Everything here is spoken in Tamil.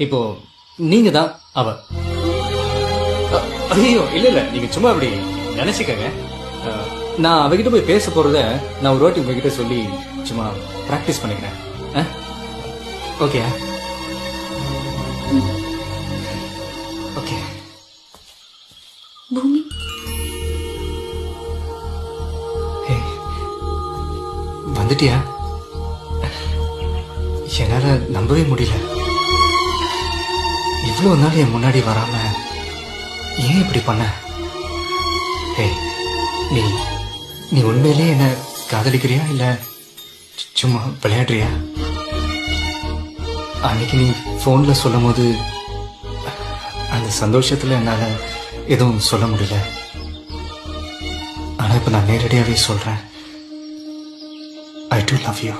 இப்போ நீங்க தான் அவ. ஐயோ இல்ல இல்ல, நீங்க சும்மா அப்படி நினைச்சுக்கங்க. நான் அவகிட்ட போய் பேச போறத நான் ஒரு வாட்டி உங்ககிட்ட சொல்லி சும்மா பிராக்டிஸ் பண்ணிக்கிறேன். Okay okay. பூமி, வந்துட்டியா? என்னால நம்பவே முடியல. இவ்வளவு நாள் என் முன்னாடி வராம ஏன் இப்படி பண்ண? நீ நீ உண்மையிலே என்ன காதலிக்கிறியா இல்ல சும்மா விளையாடுறியா? அன்னைக்கு நீ போன்ல சொல்லும் போது அந்த சந்தோஷத்துல என்னால எதுவும் சொல்ல முடியல. ஆனா இப்ப நான் நேரடியாவே சொல்றேன், I do love you.